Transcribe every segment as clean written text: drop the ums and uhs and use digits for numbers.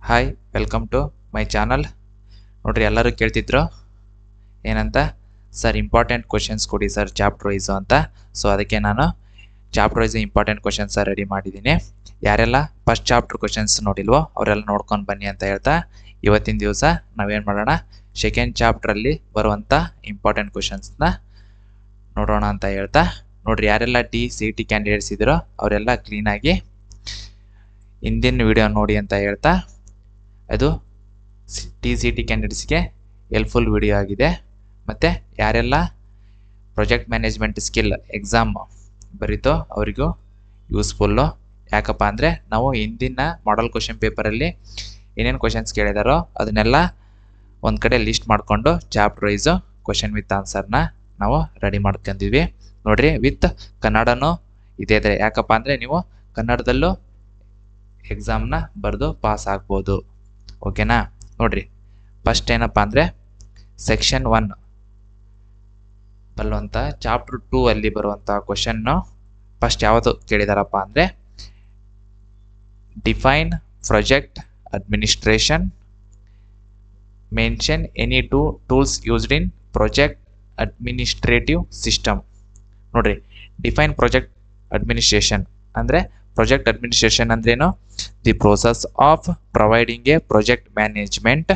Hi welcome to my channel. ನೋಡ್ರಿ, ಎಲ್ಲರೂ ಕೇಳ್ತಿದ್ರು ಏನಂತ, ಸರ್ ಇಂಪಾರ್ಟೆಂಟ್ ಕ್ವಶನ್ಸ್ ಕೊಡಿ ಸರ್ ಚಾಪ್ಟರ್ ವೈಸು ಅಂತ. ಸೊ ಅದಕ್ಕೆ ನಾನು chapter wise important questions ready ಮಾಡಿದ್ದೀನಿ. ಯಾರೆಲ್ಲ ಫಸ್ಟ್ ಚಾಪ್ಟರ್ ಕ್ವಶನ್ಸ್ ನೋಡಿಲ್ವೋ ಅವರೆಲ್ಲ ನೋಡ್ಕೊಂಡು ಬನ್ನಿ ಅಂತ ಹೇಳ್ತಾ, ಇವತ್ತಿನ ದಿವಸ ನಾವೇನು ಮಾಡೋಣ, ಸೆಕೆಂಡ್ ಚಾಪ್ಟ್ರಲ್ಲಿ ಬರುವಂಥ ಇಂಪಾರ್ಟೆಂಟ್ ಕ್ವಶನ್ಸ್ನ ನೋಡೋಣ ಅಂತ ಹೇಳ್ತಾ, ನೋಡ್ರಿ ಯಾರೆಲ್ಲ CET ಕ್ಯಾಂಡಿಡೇಟ್ಸ್ ಇದ್ರೋ ಅವರೆಲ್ಲ ಕ್ಲೀನಾಗಿ ಹಿಂದಿನ ವಿಡಿಯೋ ನೋಡಿ ಅಂತ ಹೇಳ್ತಾ, ಅದು CET ಕ್ಯಾಂಡಿಡೇಟ್ಸ್ಗೆ ಹೆಲ್ಪ್ಫುಲ್ ವಿಡಿಯೋ ಆಗಿದೆ. ಮತ್ತು ಯಾರೆಲ್ಲ ಪ್ರಾಜೆಕ್ಟ್ ಮ್ಯಾನೇಜ್ಮೆಂಟ್ ಸ್ಕಿಲ್ ಎಕ್ಸಾಮ್ ಬರೀತೋ ಅವರಿಗೂ ಯೂಸ್ಫುಲ್ಲು. ಯಾಕಪ್ಪ ಅಂದರೆ ನಾವು ಹಿಂದಿನ ಮಾಡಲ್ ಕ್ವಶನ್ ಪೇಪರಲ್ಲಿ ಏನೇನು ಕ್ವಶನ್ಸ್ ಕೇಳಿದಾರೋ ಅದನ್ನೆಲ್ಲ ಒಂದು ಕಡೆ ಲಿಸ್ಟ್ ಮಾಡಿಕೊಂಡು ಚಾಪ್ಟರ್ ವೈಸು ಕ್ವಶನ್ ವಿತ್ ಆನ್ಸರ್ನ ನಾವು ರೆಡಿ ಮಾಡ್ಕೊಂಡಿದ್ವಿ. ನೋಡಿರಿ, ವಿತ್ ಕನ್ನಡನೂ ಇದೇ ಇದ್ರೆ, ಯಾಕಪ್ಪ ಅಂದರೆ ನೀವು ಕನ್ನಡದಲ್ಲೂ ಎಕ್ಸಾಮ್ನ ಬರೆದು ಪಾಸ್ ಆಗ್ಬೋದು. ಓಕೆನಾ? ನೋಡ್ರಿ, ಫಸ್ಟ್ ಏನಪ್ಪ ಅಂದರೆ ಸೆಕ್ಷನ್ 1 ಬರುವಂಥ ಚಾಪ್ಟರ್ 2 ಅಲ್ಲಿ ಬರುವಂಥ ಕ್ವಶನ್ನು ಫಸ್ಟ್ ಯಾವುದು ಕೇಳಿದಾರಪ್ಪ ಅಂದರೆ, define project administration, mention any tools used in project administrative system. ನೋಡ್ರಿ, ಡಿಫೈನ್ ಪ್ರಾಜೆಕ್ಟ್ ಅಡ್ಮಿನಿಸ್ಟ್ರೇಷನ್ ಅಂದರೆ, ಪ್ರಾಜೆಕ್ಟ್ ಅಡ್ಮಿನಿಸ್ಟ್ರೇಷನ್ ಅಂದ್ರೇನು? The process of providing a project management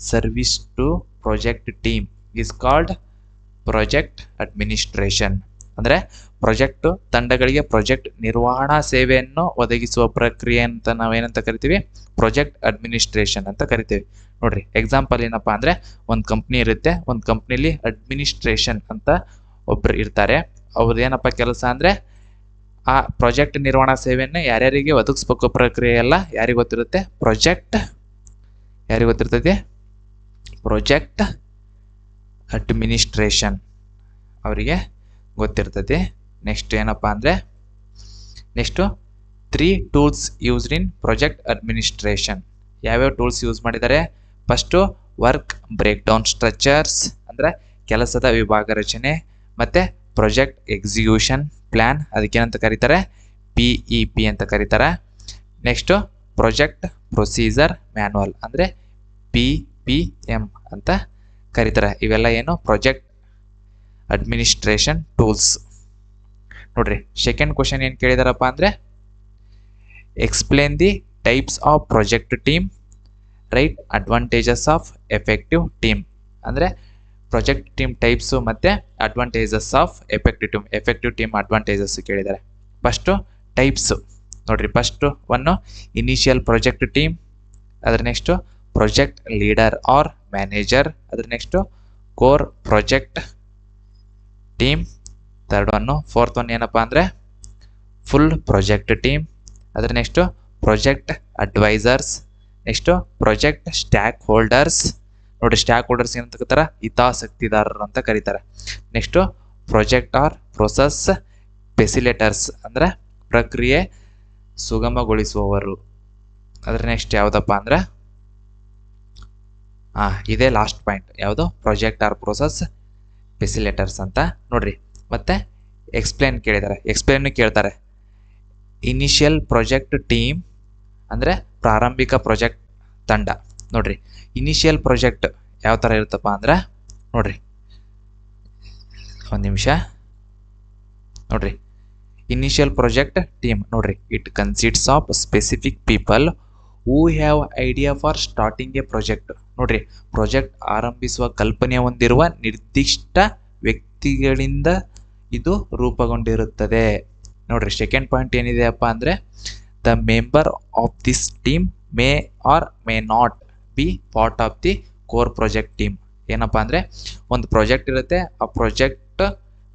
service to project team is called project administration. ಅಂದರೆ project ತಂಡಗಳಿಗೆ project ನಿರ್ವಹಣಾ ಸೇವೆಯನ್ನು ಒದಗಿಸುವ ಪ್ರಕ್ರಿಯೆ ಅಂತ ನಾವೇನಂತ ಕರಿತೀವಿ? ಪ್ರಾಜೆಕ್ಟ್ ಅಡ್ಮಿನಿಸ್ಟ್ರೇಷನ್ ಅಂತ ಕರಿತೀವಿ. ನೋಡ್ರಿ, ಎಕ್ಸಾಂಪಲ್ ಏನಪ್ಪ ಅಂದರೆ, ಒಂದು ಕಂಪ್ನಿ ಇರುತ್ತೆ, ಒಂದು ಕಂಪ್ನಿಲಿ ಅಡ್ಮಿನಿಸ್ಟ್ರೇಷನ್ ಅಂತ ಒಬ್ರು ಇರ್ತಾರೆ. ಅವ್ರದ್ದು ಏನಪ್ಪ ಕೆಲಸ ಅಂದರೆ, ಆ ಪ್ರಾಜೆಕ್ಟ್ ನಿರ್ವಹಣಾ ಸೇವೆಯನ್ನು ಯಾರ್ಯಾರಿಗೆ ಒದಗಿಸ್ಬೇಕು ಪ್ರಕ್ರಿಯೆ ಎಲ್ಲ ಯಾರಿಗೆ ಗೊತ್ತಿರುತ್ತೆ? ಯಾರಿಗೆ ಗೊತ್ತಿರ್ತೈತಿ? ಪ್ರಾಜೆಕ್ಟ್ ಅಡ್ಮಿನಿಸ್ಟ್ರೇಷನ್ ಅವರಿಗೆ ಗೊತ್ತಿರ್ತೈತಿ. ನೆಕ್ಸ್ಟ್ ಏನಪ್ಪ ಅಂದರೆ, next 3 tools used in project administration. ಯಾವ್ಯಾವ ಟೂಲ್ಸ್ ಯೂಸ್ ಮಾಡಿದ್ದಾರೆ? First work break down structures ಅಂದರೆ ಕೆಲಸದ ವಿಭಾಗ ರಚನೆ, ಮತ್ತು ಪ್ರಾಜೆಕ್ಟ್ ಎಕ್ಸಿಕ್ಯೂಷನ್ ಪ್ಲ್ಯಾನ್, ಅದಕ್ಕೇನಂತ ಕರೀತಾರೆ? PEP ಅಂತ ಕರೀತಾರೆ. ನೆಕ್ಸ್ಟು ಪ್ರಾಜೆಕ್ಟ್ ಪ್ರೊಸೀಜರ್ ಮ್ಯಾನ್ಯುವಲ್ ಅಂದರೆ PPM ಅಂತ ಕರೀತಾರೆ. ಇವೆಲ್ಲ ಏನು? Project administration tools. ನೋಡ್ರಿ, ಸೆಕೆಂಡ್ ಕ್ವಶನ್ ಏನು ಕೇಳಿದಾರಪ್ಪ ಅಂದರೆ, explain the types of project team, write advantages of effective team. ಅಂದರೆ ಪ್ರಾಜೆಕ್ಟ್ ಟೀಮ್ ಟೈಪ್ಸು ಮತ್ತು advantages of effective team advantages ಕೇಳಿದ್ದಾರೆ. ಫಸ್ಟು ಟೈಪ್ಸು ನೋಡ್ರಿ, ಫಸ್ಟು 1 ಇನಿಷಿಯಲ್ ಪ್ರಾಜೆಕ್ಟ್ ಟೀಮ್, ಅದ್ರ next project leader or manager, ಅದ್ರ next core project team, third 1, fourth 1 ಏನಪ್ಪ ಅಂದರೆ full project team, ಅದ್ರ next project advisers, next project stakeholders. ನೋಡಿ, stakeholders ಏನಂತ ಕರೀತಾರೆ? ಹಿತಾಸಕ್ತಿದಾರರು ಅಂತ ಕರೀತಾರೆ. Next project or process facilitators ಅಂದರೆ ಪ್ರಕ್ರಿಯೆ ಸುಗಮಗೊಳಿಸುವವರು. ಅದ್ರ ನೆಕ್ಸ್ಟ್ ಯಾವುದಪ್ಪ ಅಂದರೆ, ಇದೇ ಲಾಸ್ಟ್ ಪಾಯಿಂಟ್, ಯಾವುದು? ಪ್ರಾಜೆಕ್ಟ್ ಆರ್ ಪ್ರೊಸೆಸ್ ಫೆಸಿಲೇಟರ್ಸ್ ಅಂತ. ನೋಡ್ರಿ, ಮತ್ತೆ ಎಕ್ಸ್ಪ್ಲೇನ್ ಕೇಳಿದ್ದಾರೆ, ಎಕ್ಸ್ಪ್ಲೇನ್ ಕೇಳ್ತಾರೆ. ಇನಿಷಿಯಲ್ ಪ್ರಾಜೆಕ್ಟ್ ಟೀಮ್ ಅಂದರೆ ಪ್ರಾರಂಭಿಕ ಪ್ರಾಜೆಕ್ಟ್ ತಂಡ. ನೋಡ್ರಿ, ಇನಿಷಿಯಲ್ ಪ್ರಾಜೆಕ್ಟ್ ಯಾವ ಥರ ಇರುತ್ತಪ್ಪ ಅಂದ್ರೆ, ನೋಡ್ರಿ ಒಂದು ನಿಮಿಷ, ನೋಡ್ರಿ ಇನಿಷಿಯಲ್ ಪ್ರಾಜೆಕ್ಟ್ ಟೀಮ್, ನೋಡ್ರಿ it consists of specific people who have idea for starting A project. ನೋಡ್ರಿ, ಪ್ರಾಜೆಕ್ಟ್ ಆರಂಭಿಸುವ ಕಲ್ಪನೆ ಹೊಂದಿರುವ ನಿರ್ದಿಷ್ಟ ವ್ಯಕ್ತಿಗಳಿಂದ ಇದು ರೂಪುಗೊಂಡಿರುತ್ತದೆ. ನೋಡ್ರಿ, ಸೆಕೆಂಡ್ ಪಾಯಿಂಟ್ ಏನಿದೆಯಪ್ಪ ಅಂದರೆ, the member of this team may or may not be part of the core project team. ಏನಪ್ಪ ಅಂದರೆ, ಒಂದು ಪ್ರಾಜೆಕ್ಟ್ ಇರುತ್ತೆ, ಆ ಪ್ರಾಜೆಕ್ಟ್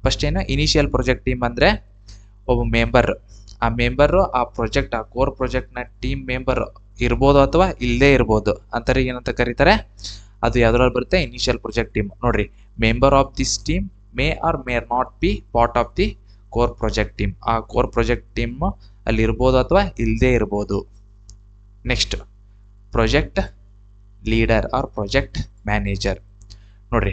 ಫಸ್ಟ್ ಏನು? ಇನಿಷಿಯಲ್ ಪ್ರಾಜೆಕ್ಟ್ ಟೀಮ್ ಅಂದರೆ ಒಬ್ಬ ಮೆಂಬರ್, ಆ ಮೆಂಬರು ಆ ಪ್ರಾಜೆಕ್ಟ್, ಆ ಕೋರ್ ಪ್ರಾಜೆಕ್ಟ್ನ ಟೀಮ್ ಮೆಂಬರ್ ಇರ್ಬೋದು ಅಥವಾ ಇಲ್ಲದೇ ಇರ್ಬೋದು. ಅಂತಾರೆ ಏನಂತ ಕರೀತಾರೆ? ಅದು ಯಾವುದ್ರಲ್ಲಿ ಬರುತ್ತೆ? Initial project team. ನೋಡ್ರಿ, member of this team may or may not be part of the core project team. ಆ ಕೋರ್ ಪ್ರಾಜೆಕ್ಟ್ ಟೀಮ್ ಅಲ್ಲಿ ಇರ್ಬೋದು ಅಥವಾ ಇಲ್ಲದೇ ಇರ್ಬೋದು. Next project leader or project manager. ನೋಡ್ರಿ,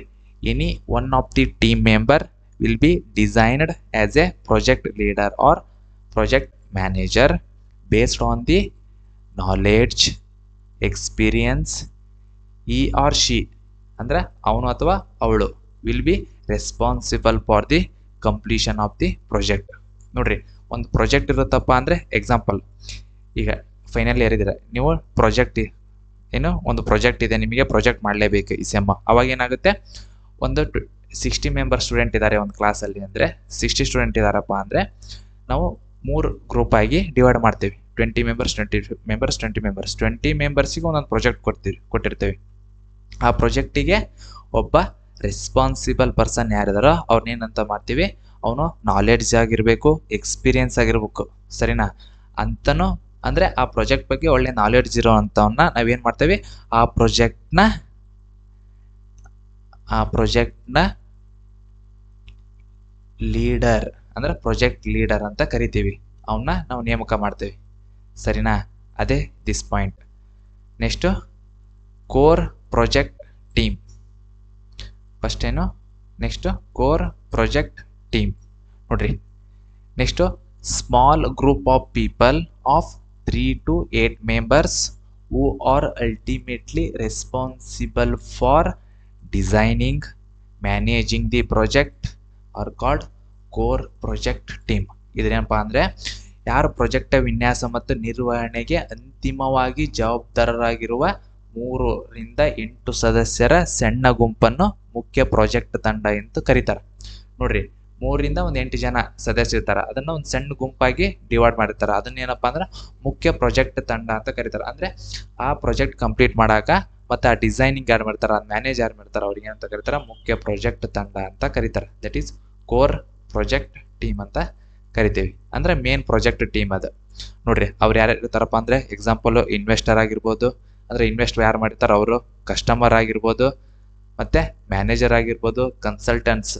any one of the team member will be designed as a project leader or project manager based on the knowledge, experience he or she ಅಂದರೆ ಅವನು ಅಥವಾ ಅವಳು will be responsible for the completion of the project. ನೋಡ್ರಿ, ಒಂದು project ಇರುತ್ತಪ್ಪ ಅಂದರೆ example, ಈಗ final year ಇದ್ದೀರ ನೀವು, ಪ್ರಾಜೆಕ್ಟ್ ಏನು ಒಂದು ಪ್ರಾಜೆಕ್ಟ್ ಇದೆ, ನಿಮಗೆ ಪ್ರಾಜೆಕ್ಟ್ ಮಾಡಲೇಬೇಕು ಈ ಸೆಮ್ಮ. ಅವಾಗ ಏನಾಗುತ್ತೆ, ಒಂದು 60 ಮೆಂಬರ್ ಸ್ಟೂಡೆಂಟ್ ಇದ್ದಾರೆ ಒಂದು ಕ್ಲಾಸಲ್ಲಿ ಅಂದರೆ 60 ಸ್ಟೂಡೆಂಟ್ ಇದ್ದಾರಪ್ಪ ಅಂದರೆ ನಾವು 3 ಗ್ರೂಪ್ ಆಗಿ ಡಿವೈಡ್ ಮಾಡ್ತೀವಿ. 20 ಮೆಂಬರ್ಸ್ 20 ಮೆಂಬರ್ಸಿಗೆ ಒಂದೊಂದು ಪ್ರಾಜೆಕ್ಟ್ ಕೊಟ್ಟಿರ್ತೀವಿ. ಆ ಪ್ರಾಜೆಕ್ಟಿಗೆ ಒಬ್ಬ ರೆಸ್ಪಾನ್ಸಿಬಲ್ ಪರ್ಸನ್ ಯಾರಿದಾರೋ ಅವ್ರನ್ನೇನಂತ ಮಾಡ್ತೀವಿ, ಅವನು ನಾಲೆಡ್ಜ್ ಆಗಿರಬೇಕು, ಎಕ್ಸ್ಪೀರಿಯನ್ಸ್ ಆಗಿರ್ಬೇಕು, ಸರಿನಾ ಅಂತನೂ. ಅಂದರೆ ಆ ಪ್ರಾಜೆಕ್ಟ್ ಬಗ್ಗೆ ಒಳ್ಳೆ ನಾಲೆಡ್ಜ್ ಇರೋ ಅಂಥವನ್ನ ನಾವೇನು ಮಾಡ್ತೀವಿ, ಆ ಪ್ರಾಜೆಕ್ಟ್ನ ಲೀಡರ್ ಅಂದರೆ ಪ್ರಾಜೆಕ್ಟ್ ಲೀಡರ್ ಅಂತ ಕರಿತೀವಿ. ಅವನ್ನ ನಾವು ನೇಮಕ ಮಾಡ್ತೀವಿ, ಸರಿನಾ. ಅದೇ this point. Next core project team. First ಏನು, ನೆಕ್ಸ್ಟು ಕೋರ್ ಪ್ರಾಜೆಕ್ಟ್ ಟೀಮ್. ನೋಡ್ರಿ, next small group of people of 3 to 8 members who are ultimately responsible for designing, managing the project are called core project team. ಇದೇನಪ್ಪ ಅಂದರೆ ಯಾರು project ವಿನ್ಯಾಸ ಮತ್ತು ನಿರ್ವಹಣೆಗೆ ಅಂತಿಮವಾಗಿ ಜವಾಬ್ದಾರರಾಗಿರುವ 3 ರಿಂದ 8 ಸದಸ್ಯರ ಸಣ್ಣ ಗುಂಪನ್ನು ಮುಖ್ಯ ಪ್ರಾಜೆಕ್ಟ್ ತಂಡ ಎಂದು ಕರೀತಾರೆ. ನೋಡ್ರಿ, 3 ರಿಂದ 8 ಜನ ಸದಸ್ಯರು ಇರ್ತಾರೆ, ಅದನ್ನು ಒಂದು ಸಣ್ಣ ಗುಂಪಾಗಿ ಡಿವೈಡ್ ಮಾಡಿರ್ತಾರೆ. ಅದನ್ನೇನಪ್ಪ ಅಂದ್ರೆ ಮುಖ್ಯ ಪ್ರಾಜೆಕ್ಟ್ ತಂಡ ಅಂತ ಕರೀತಾರೆ. ಅಂದರೆ ಆ ಪ್ರಾಜೆಕ್ಟ್ ಕಂಪ್ಲೀಟ್ ಮಾಡಾಕ ಮತ್ತು ಆ ಡಿಸೈನಿಂಗ್ ಯಾರು ಮಾಡ್ತಾರೆ, ಅದು ಮ್ಯಾನೇಜ್ ಯಾರು ಮಾಡ್ತಾರೆ, ಅವ್ರಿಗೆ ಏನಂತ ಕರೀತಾರೆ, ಮುಖ್ಯ ಪ್ರಾಜೆಕ್ಟ್ ತಂಡ ಅಂತ ಕರೀತಾರೆ. That is core project team ಅಂತ ಕರಿತೀವಿ. ಅಂದರೆ ಮೇನ್ ಪ್ರಾಜೆಕ್ಟ್ ಟೀಮ್ ಅದು. ನೋಡ್ರಿ, ಅವ್ರು ಯಾರು ಇರ್ತಾರಪ್ಪ ಅಂದರೆ ಎಕ್ಸಾಂಪಲ್ ಇನ್ವೆಸ್ಟರ್ ಆಗಿರ್ಬೋದು, ಅಂದರೆ ಇನ್ವೆಸ್ಟ್ ಯಾರು ಮಾಡಿರ್ತಾರೆ ಅವರು, ಕಸ್ಟಮರ್ ಆಗಿರ್ಬೋದು, ಮತ್ತು ಮ್ಯಾನೇಜರ್ ಆಗಿರ್ಬೋದು, ಕನ್ಸಲ್ಟೆಂಟ್ಸ್.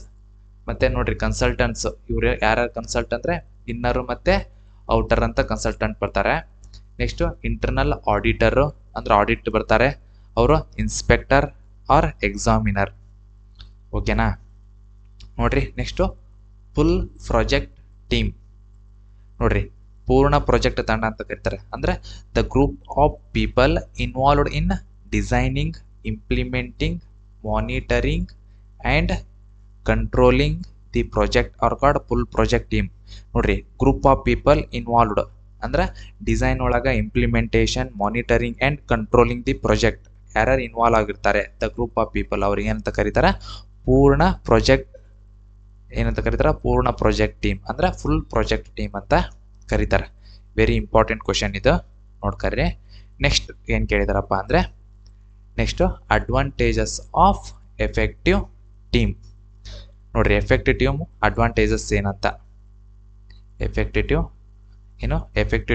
ಮತ್ತು ನೋಡ್ರಿ, ಕನ್ಸಲ್ಟೆಂಟ್ಸ್ ಇವ್ರು ಯಾರ್ಯಾರು ಕನ್ಸಲ್ಟ್ ಅಂದರೆ ಇನ್ನರು ಮತ್ತು ಔಟರ್ ಅಂತ ಕನ್ಸಲ್ಟೆಂಟ್ ಬರ್ತಾರೆ. ನೆಕ್ಸ್ಟು ಇಂಟರ್ನಲ್ ಆಡಿಟರು ಅಂದ್ರೆ ಆಡಿಟ್ ಬರ್ತಾರೆ, ಅವರು ಇನ್ಸ್ಪೆಕ್ಟರ್ ಆರ್ ಎಕ್ಸಾಮಿನರ್. ಓಕೆನಾ. ನೋಡ್ರಿ, ನೆಕ್ಸ್ಟು ಫುಲ್ ಪ್ರಾಜೆಕ್ಟ್ ಟೀಮ್. ನೋಡ್ರಿ, ಪೂರ್ಣ ಪ್ರಾಜೆಕ್ಟ್ ತಂಡ ಅಂತ ಕರೀತಾರೆ. ಅಂದರೆ the group of people involved in designing, implementing, monitoring and controlling the project are called full project team. ನೋಡ್ರಿ, ಗ್ರೂಪ್ ಆಫ್ ಪೀಪಲ್ ಇನ್ವಾಲ್ವ್ಡ್ ಅಂದ್ರೆ ಡಿಸೈನ್ ಒಳಗೆ implementation, monitoring and controlling the project ಯಾರ್ಯಾರು ಇನ್ವಾಲ್ವ್ ಆಗಿರ್ತಾರೆ, the group of people ಅವ್ರಿಗೆ ಏನಂತ ಕರೀತಾರೆ, ಪೂರ್ಣ project ಏನಂತ ಕರೀತಾರೆ, ಪೂರ್ಣ ಪ್ರಾಜೆಕ್ಟ್ ಟೀಮ್ ಅಂದ್ರೆ ಫುಲ್ ಪ್ರಾಜೆಕ್ಟ್ ಟೀಮ್ ಅಂತ ಕರೀತಾರೆ. ವೆರಿ ಇಂಪಾರ್ಟೆಂಟ್ ಕ್ವಶನ್ ಇದು, ನೋಡ್ಕರ್ರಿ. ನೆಕ್ಸ್ಟ್ ಏನು ಕೇಳಿದಾರಪ್ಪ ಅಂದರೆ, next advantages of effective team. ನೋಡ್ರಿ, ಎಫೆಕ್ಟಿವ್ ಟೀಮ್ ಅಡ್ವಾಂಟೇಜಸ್ ಏನಂತ. ಎಫೆಕ್ಟಿವ್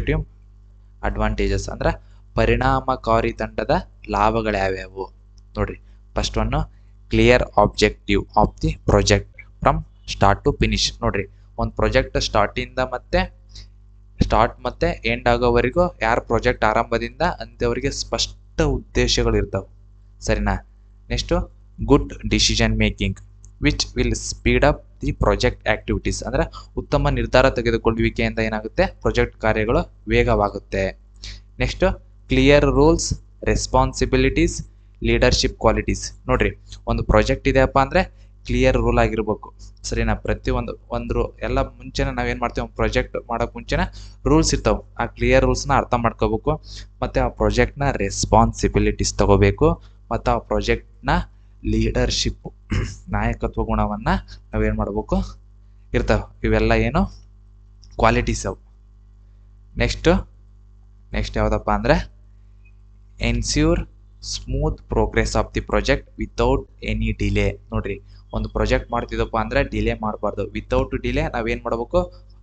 ಟೀಮ್ ಅಡ್ವಾಂಟೇಜಸ್ ಅಂದ್ರೆ ಪರಿಣಾಮಕಾರಿ ತಂಡದ ಲಾಭಗಳು ಯಾವ್ಯಾವು. ನೋಡ್ರಿ, first one clear objective of the project from start to finish. ನೋಡ್ರಿ, ಒಂದು ಪ್ರಾಜೆಕ್ಟ್ ಸ್ಟಾರ್ಟ್ ಮತ್ತೆ ಎಂಡ್ ಆಗೋವರೆಗೂ ಯಾರು ಪ್ರಾಜೆಕ್ಟ್ ಆರಂಭದಿಂದ ಅಂತ್ಯವರೆಗೆ ಸ್ಪಷ್ಟ ಉದ್ದೇಶಗಳು ಇರ್ತಾವೆ, ಸರಿನಾ. Next good decision making which will speed up the project activities. ಅಂದರೆ ಉತ್ತಮ ನಿರ್ಧಾರ ತೆಗೆದುಕೊಳ್ಳುವಿಕೆಯಿಂದ ಏನಾಗುತ್ತೆ, ಪ್ರಾಜೆಕ್ಟ್ ಕಾರ್ಯಗಳು ವೇಗವಾಗುತ್ತೆ. Next clear rules, responsibilities, leadership qualities. ನೋಡ್ರಿ, ಒಂದು ಪ್ರಾಜೆಕ್ಟ್ ಇದೆಯಪ್ಪ ಅಂದರೆ ಕ್ಲಿಯರ್ ರೂಲ್ ಆಗಿರ್ಬೇಕು, ಸರಿನಾ. ಪ್ರತಿಯೊಂದು ಎಲ್ಲ ಮುಂಚೆನೇ ನಾವೇನು ಮಾಡ್ತೀವಿ, ಒಂದು ಪ್ರಾಜೆಕ್ಟ್ ಮಾಡೋಕೆ ಮುಂಚೆನೇ ರೂಲ್ಸ್ ಇರ್ತಾವೆ. ಆ ಕ್ಲಿಯರ್ ರೂಲ್ಸ್ನ ಅರ್ಥ ಮಾಡ್ಕೋಬೇಕು, ಮತ್ತು ಆ ಪ್ರಾಜೆಕ್ಟ್ನ ರೆಸ್ಪಾನ್ಸಿಬಿಲಿಟೀಸ್ ತಗೋಬೇಕು, ಮತ್ತು ಆ ಪ್ರಾಜೆಕ್ಟ್ನ ಲೀಡರ್ಶಿಪ್ ನಾಯಕತ್ವ ಗುಣವನ್ನು ನಾವೇನು ಮಾಡಬೇಕು ಇರ್ತಾವೆ. ಇವೆಲ್ಲ ಏನು ಕ್ವಾಲಿಟೀಸ್ ಅವು. ನೆಕ್ಸ್ಟ್ ಯಾವುದಪ್ಪ ಅಂದರೆ ensure smooth progress of the project without any delay. ನೋಡ್ರಿ, ಒಂದು ಪ್ರಾಜೆಕ್ಟ್ ಮಾಡ್ತಿದ್ದಪ್ಪ ಅಂದರೆ ಡಿಲೇ ಮಾಡಬಾರ್ದು. ವಿತೌಟ್ ಡಿಲೇ ನಾವೇನು ಮಾಡಬೇಕು,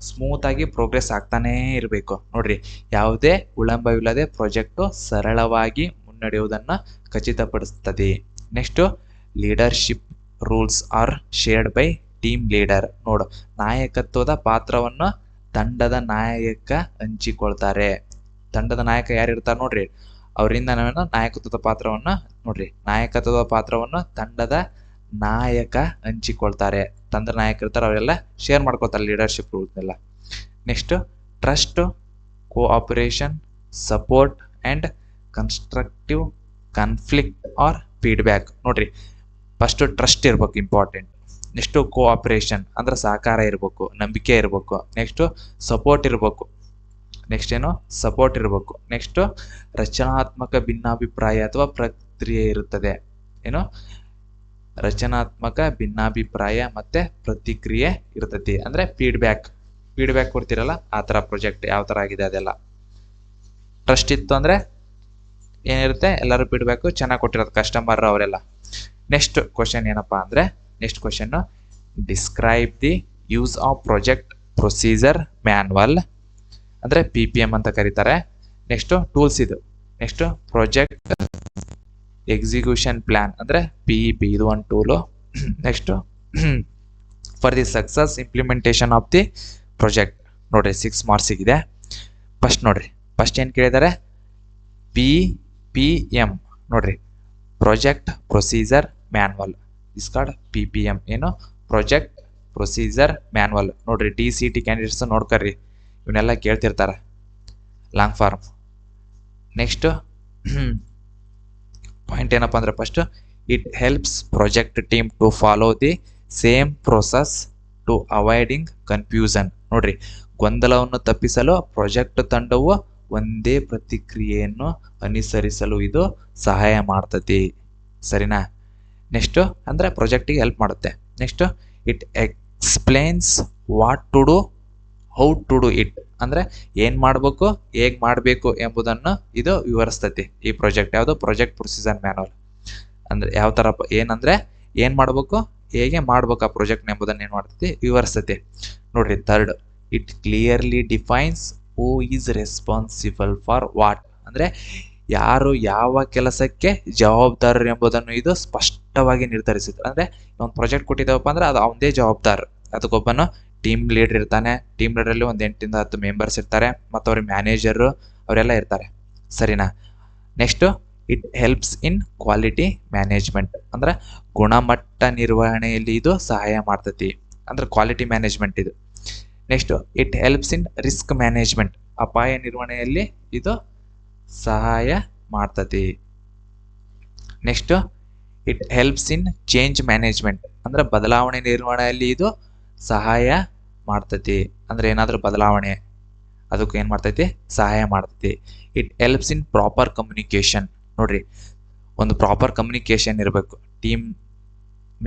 ಸ್ಮೂತಾಗಿ ಪ್ರೋಗ್ರೆಸ್ ಆಗ್ತಾನೇ ಇರಬೇಕು. ನೋಡ್ರಿ, ಯಾವುದೇ ವಿಳಂಬವಿಲ್ಲದೆ ಪ್ರಾಜೆಕ್ಟು ಸರಳವಾಗಿ ಮುನ್ನಡೆಯುವುದನ್ನು ಖಚಿತಪಡಿಸುತ್ತದೆ. Next leadership rules are shared by team leader. ನೋಡು, ನಾಯಕತ್ವದ ಪಾತ್ರವನ್ನು ತಂಡದ ನಾಯಕ ಹಂಚಿಕೊಳ್ತಾರೆ. ತಂಡದ ನಾಯಕ ಯಾರಿರ್ತಾರೆ ನೋಡ್ರಿ, ಅವರಿಂದ ನಾವೇನು ನಾಯಕತ್ವದ ಪಾತ್ರವನ್ನು ತಂಡದ ನಾಯಕ ಹಂಚಿಕೊಳ್ತಾರೆ. ತಂಡದ ನಾಯಕ ಇರ್ತಾರೆ, ಅವರೆಲ್ಲ ಶೇರ್ ಮಾಡ್ಕೊಳ್ತಾರೆ ಲೀಡರ್ಶಿಪ್ ರೂಲ್ಸ್ ಎಲ್ಲ. Next trust, cooperation, support and constructive, conflict or feedback. ನೋಡ್ರಿ, ಫಸ್ಟು ಟ್ರಸ್ಟ್ ಇರ್ಬೇಕು, ಇಂಪಾರ್ಟೆಂಟ್. ನೆಕ್ಸ್ಟು ಕೋಆಪ್ರೇಷನ್ ಅಂದ್ರೆ ಸಹಕಾರ ಇರಬೇಕು, ನಂಬಿಕೆ ಇರಬೇಕು. ನೆಕ್ಸ್ಟು ಸಪೋರ್ಟ್ ಇರಬೇಕು. ನೆಕ್ಸ್ಟ್ ಏನು, ಸಪೋರ್ಟ್ ಇರಬೇಕು. ನೆಕ್ಸ್ಟು ರಚನಾತ್ಮಕ ಭಿನ್ನಾಭಿಪ್ರಾಯ ಅಥವಾ ಪ್ರಕ್ರಿಯೆ ಇರುತ್ತದೆ. ಏನು, ರಚನಾತ್ಮಕ ಭಿನ್ನಾಭಿಪ್ರಾಯ ಮತ್ತೆ ಪ್ರತಿಕ್ರಿಯೆ ಇರ್ತೈತಿ. ಅಂದ್ರೆ ಫೀಡ್ಬ್ಯಾಕ್ ಕೊಡ್ತಿರಲ್ಲ, ಆ ಥರ ಪ್ರಾಜೆಕ್ಟ್ ಯಾವ ಥರ ಆಗಿದೆ ಅದೆಲ್ಲ. ಟ್ರಸ್ಟ್ ಇತ್ತು ಅಂದರೆ ಏನಿರುತ್ತೆ, ಎಲ್ಲರೂ ಫೀಡ್ಬ್ಯಾಕು ಚೆನ್ನಾಗಿ ಕೊಟ್ಟಿರೋದು ಕಸ್ಟಮರ್ ಅವರೆಲ್ಲ. ನೆಕ್ಸ್ಟ್ ಕ್ವಶನ್ ಏನಪ್ಪ ಅಂದರೆ, next question describe the use of project procedure manual ಅಂದರೆ PPM ಅಂತ ಕರೀತಾರೆ. ನೆಕ್ಸ್ಟು ಟೂಲ್ಸ್ ಇದು. ನೆಕ್ಸ್ಟು ಪ್ರಾಜೆಕ್ಟ್ ಎಕ್ಸಿಕ್ಯೂಷನ್ ಪ್ಲ್ಯಾನ್ ಅಂದರೆ PEP, ಇದು ಒಂದು tool. Next for the success implementation of the project. ನೋಡ್ರಿ 6 ಮಾರ್ಕ್ಸಿಗಿದೆ. ಫಸ್ಟ್ ನೋಡ್ರಿ, ಫಸ್ಟ್ ಏನು ಕೇಳಿದ್ದಾರೆ, PPM. ನೋಡ್ರಿ, project procedure manual is called PPM. ಏನು, ಪ್ರಾಜೆಕ್ಟ್ ಪ್ರೊಸೀಜರ್ ಮ್ಯಾನ್ವಲ್. ನೋಡ್ರಿ, TCT ಕ್ಯಾಂಡಿಡೇಟ್ಸ್ ನೋಡ್ಕರ್ರಿ, ಇವನ್ನೆಲ್ಲ ಕೇಳ್ತಿರ್ತಾರೆ, ಲಾಂಗ್ ಫಾರ್ಮ್. ನೆಕ್ಸ್ಟ್ ಪಾಯಿಂಟ್ ಏನಪ್ಪ ಅಂದ್ರೆ, first it helps project team to follow the same process to avoiding confusion. ನೋಡ್ರಿ, ಗೊಂದಲವನ್ನು ತಪ್ಪಿಸಲು ಪ್ರಾಜೆಕ್ಟ್ ತಂಡವು ಒಂದೇ ಪ್ರತಿಕ್ರಿಯೆಯನ್ನು ಅನುಸರಿಸಲು ಇದು ಸಹಾಯ ಮಾಡ್ತತಿ. ಸರಿನಾ? ನೆಕ್ಸ್ಟು ಅಂದರೆ ಪ್ರಾಜೆಕ್ಟಿಗೆ ಹೆಲ್ಪ್ ಮಾಡುತ್ತೆ. Next it explains what to do, how to do it. ಅಂದರೆ ಏನು ಮಾಡಬೇಕು, ಹೇಗೆ ಮಾಡಬೇಕು ಎಂಬುದನ್ನು ಇದು ವಿವರಿಸ್ತೈತಿ. ಈ ಪ್ರಾಜೆಕ್ಟ್ ಯಾವುದು, ಪ್ರಾಜೆಕ್ಟ್ ಪ್ರೊಸೀಜರ್ ಮ್ಯಾನ್ವಲ್. ಅಂದರೆ ಯಾವ ಥರ ಏನಂದರೆ ಏನು ಮಾಡಬೇಕು, ಹೇಗೆ ಮಾಡ್ಬೇಕು ಆ ಪ್ರಾಜೆಕ್ಟ್ನ ಎಂಬುದನ್ನು ಏನು ಮಾಡ್ತೈತಿ, ವಿವರಿಸ್ತೈತಿ. ನೋಡ್ರಿ, third, it clearly defines who is responsible for what. ಅಂದರೆ ಯಾರು ಯಾವ ಕೆಲಸಕ್ಕೆ ಜವಾಬ್ದಾರರು ಎಂಬುದನ್ನು ಇದು ಸ್ಪಷ್ಟವಾಗಿ ನಿರ್ಧರಿಸುತ್ತೆ. ಅಂದರೆ ಒಂದು ಪ್ರಾಜೆಕ್ಟ್ ಕೊಟ್ಟಿದ್ದಾವಪ್ಪ ಅಂದ್ರೆ ಅದು ಅವನದೇ ಜವಾಬ್ದಾರ. ಅದಕ್ಕೊಬ್ಬನು ಟೀಮ್ ಲೀಡರ್ ಇರ್ತಾನೆ. ಟೀಮ್ ಲೀಡರಲ್ಲಿ ಒಂದು 8 ಇಂದ 10 ಮೆಂಬರ್ಸ್ ಇರ್ತಾರೆ, ಮತ್ತು ಅವ್ರ ಮ್ಯಾನೇಜರು ಅವರೆಲ್ಲ ಇರ್ತಾರೆ. ಸರಿನಾ? Next it helps in quality management. ಅಂದ್ರೆ ಗುಣಮಟ್ಟ ನಿರ್ವಹಣೆಯಲ್ಲಿ ಇದು ಸಹಾಯ ಮಾಡ್ತತಿ. ಅಂದ್ರೆ ಕ್ವಾಲಿಟಿ ಮ್ಯಾನೇಜ್ಮೆಂಟ್ ಇದು. Next it helps in risk management. ಅಪಾಯ ನಿರ್ವಹಣೆಯಲ್ಲಿ ಇದು ಸಹಾಯ ಮಾಡ್ತತಿ. Next it helps in change management. ಅಂದ್ರೆ ಬದಲಾವಣೆ ನಿರ್ವಹಣೆಯಲ್ಲಿ ಇದು ಸಹಾಯ ಮಾಡ್ತತಿ. ಅಂದ್ರೆ ಏನಾದರೂ ಬದಲಾವಣೆ ಅದಕ್ಕೆ ಏನು ಮಾಡ್ತೈತಿ, ಸಹಾಯ ಮಾಡ್ತೈತಿ. It helps in proper communication. ನೋಡ್ರಿ, ಒಂದು ಪ್ರಾಪರ್ ಕಮ್ಯುನಿಕೇಷನ್ ಇರಬೇಕು. ಟೀಮ್